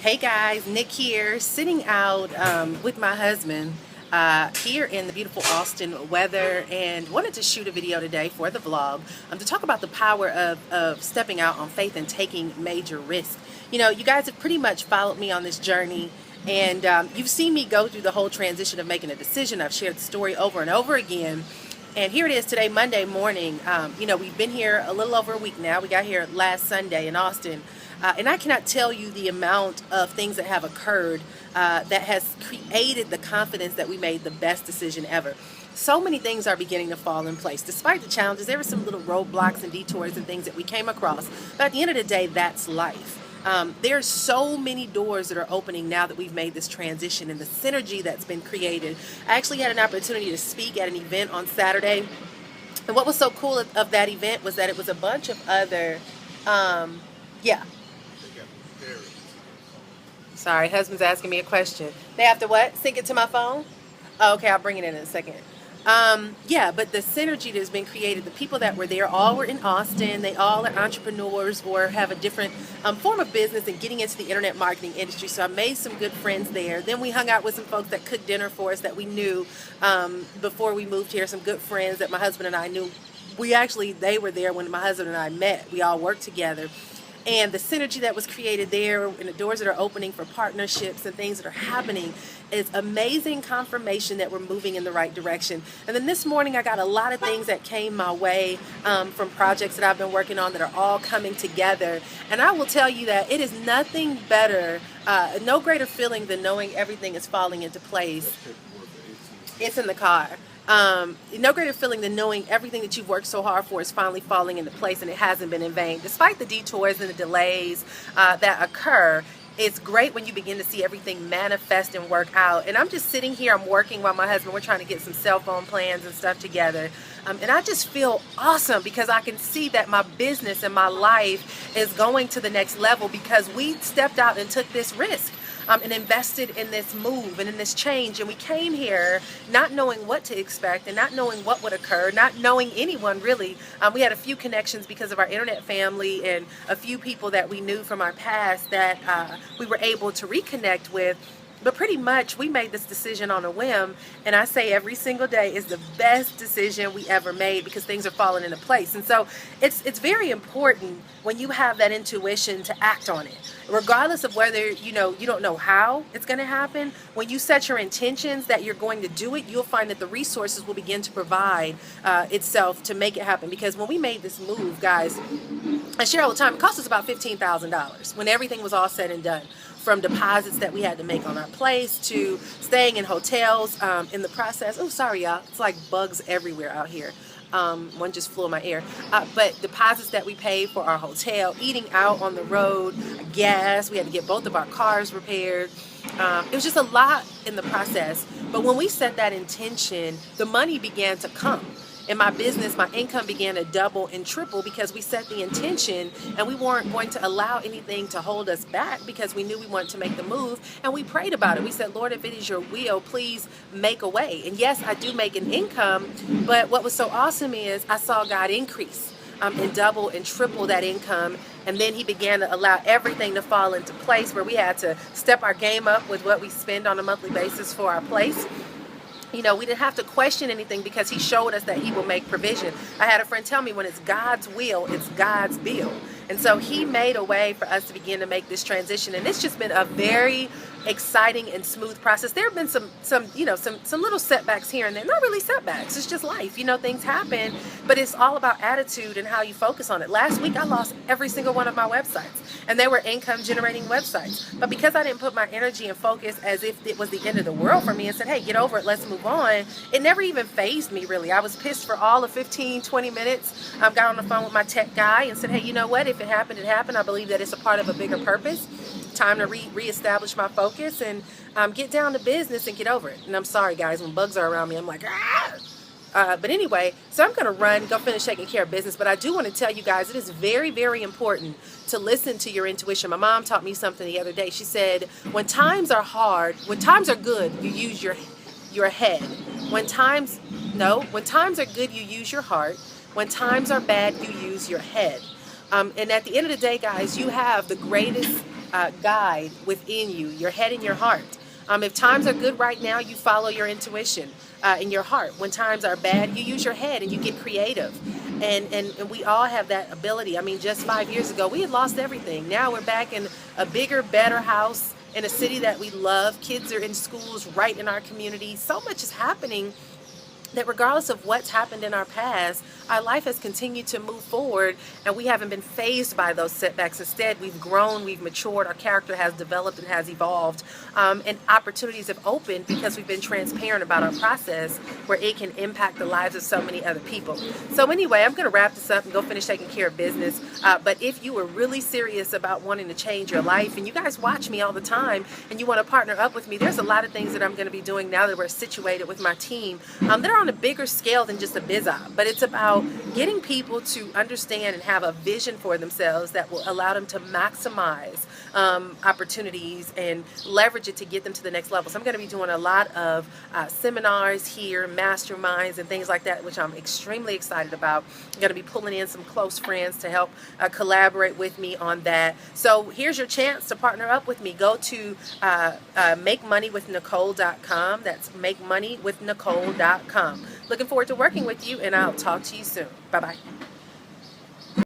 Hey guys, Nick here, sitting out with my husband here in the beautiful Austin weather, and wanted to shoot a video today for the vlog to talk about the power of stepping out on faith and taking major risks. You know, you guys have pretty much followed me on this journey, and you've seen me go through the whole transition of making a decision. I've shared the story over and over again. And here it is today, Monday morning. You know, we've been here a little over a week now. We got here last Sunday in Austin. And I cannot tell you the amount of things that have occurred that has created the confidence that we made the best decision ever. So many things are beginning to fall in place. Despite the challenges, there were some little roadblocks and detours and things that we came across. But at the end of the day, that's life. There's so many doors that are opening now that we've made this transition, and the synergy that's been created. I actually had an opportunity to speak at an event on Saturday. And what was so cool of that event was that it was a bunch of other, yeah. Sorry, husband's asking me a question. They have to what? Sync it to my phone? Oh, okay, I'll bring it in a second. Yeah, but the synergy that has been created, the people that were there all were in Austin. They all are entrepreneurs or have a different form of business and getting into the internet marketing industry. So I made some good friends there. Then we hung out with some folks that cooked dinner for us that we knew before we moved here. Some good friends that my husband and I knew. They were there when my husband and I met. We all worked together. And the synergy that was created there and the doors that are opening for partnerships and things that are happening is amazing confirmation that we're moving in the right direction. And then this morning I got a lot of things that came my way from projects that I've been working on that are all coming together. And I will tell you that it is nothing better, no greater feeling than knowing everything is falling into place. It's in the car. No greater feeling than knowing everything that you've worked so hard for is finally falling into place, and it hasn't been in vain. Despite the detours and the delays that occur, it's great when you begin to see everything manifest and work out. And I'm just sitting here, I'm working while my husband, we're trying to get some cell phone plans and stuff together. And I just feel awesome because I can see that my business and my life is going to the next level because we stepped out and took this risk. And invested in this move and in this change. And we came here not knowing what to expect and not knowing what would occur, not knowing anyone really. We had a few connections because of our internet family and a few people that we knew from our past that we were able to reconnect with. But pretty much we made this decision on a whim, and I say every single day is the best decision we ever made because things are falling into place. And so it's very important when you have that intuition to act on it. Regardless of whether you don't know how it's going to happen, when you set your intentions that you're going to do it, you'll find that the resources will begin to provide itself to make it happen. Because when we made this move, guys, I share all the time, it cost us about $15,000 when everything was all said and done. From deposits that we had to make on our place to staying in hotels in the process. Oh, sorry, y'all. It's like bugs everywhere out here. One just flew in my ear. But deposits that we paid for our hotel, eating out on the road, gas. We had to get both of our cars repaired. It was just a lot in the process. But when we set that intention, the money began to come. In my business, my income began to double and triple because we set the intention and we weren't going to allow anything to hold us back because we knew we wanted to make the move, and we prayed about it. We said, Lord, if it is your will, please make a way. And yes, I do make an income, but what was so awesome is I saw God increase and double and triple that income. And then he began to allow everything to fall into place where we had to step our game up with what we spend on a monthly basis for our place. You know, we didn't have to question anything because he showed us that he will make provision. I had a friend tell me when it's God's will, it's God's bill. And so he made a way for us to begin to make this transition. And it's just been a very exciting and smooth process. There have been some little setbacks here and there. Not really setbacks. It's just life. You know, things happen, but it's all about attitude and how you focus on it. Last week, I lost every single one of my websites, and they were income generating websites. But because I didn't put my energy and focus as if it was the end of the world for me and said, hey, get over it, let's move on, it never even fazed me really. I was pissed for all of 15, 20 minutes. I got on the phone with my tech guy and said, hey, you know what? If it happened, it happened. I believe that it's a part of a bigger purpose. Time to reestablish my focus and get down to business and get over it. And I'm sorry, guys, when bugs are around me, I'm like, but anyway, so I'm going to go finish taking care of business. But I do want to tell you guys, it is very, very important to listen to your intuition. My mom taught me something the other day. She said, when times are hard, when times are good, you use your head. When times are good, you use your heart. When times are bad, you use your head. And at the end of the day, guys, you have the greatest guide within you, your head and your heart. If times are good right now, you follow your intuition in your heart. When times are bad, you use your head and you get creative. And we all have that ability. I mean, just 5 years ago, we had lost everything. Now we're back in a bigger, better house in a city that we love. Kids are in schools right in our community. So much is happening that regardless of what's happened in our past, our life has continued to move forward, and we haven't been fazed by those setbacks. Instead, we've grown, we've matured, our character has developed and has evolved, and opportunities have opened because we've been transparent about our process where it can impact the lives of so many other people. So anyway, I'm going to wrap this up and go finish taking care of business. But if you were really serious about wanting to change your life, and you guys watch me all the time, and you want to partner up with me, there's a lot of things that I'm going to be doing now that we're situated with my team that are on a bigger scale than just a biz op, but it's about getting people to understand and have a vision for themselves that will allow them to maximize opportunities and leverage it to get them to the next level. So I'm going to be doing a lot of seminars here, masterminds and things like that, which I'm extremely excited about. I'm going to be pulling in some close friends to help collaborate with me on that. So here's your chance to partner up with me. Go to makemoneywithnicole.com. That's makemoneywithnicole.com. Looking forward to working with you, and I'll talk to you soon. Bye-bye.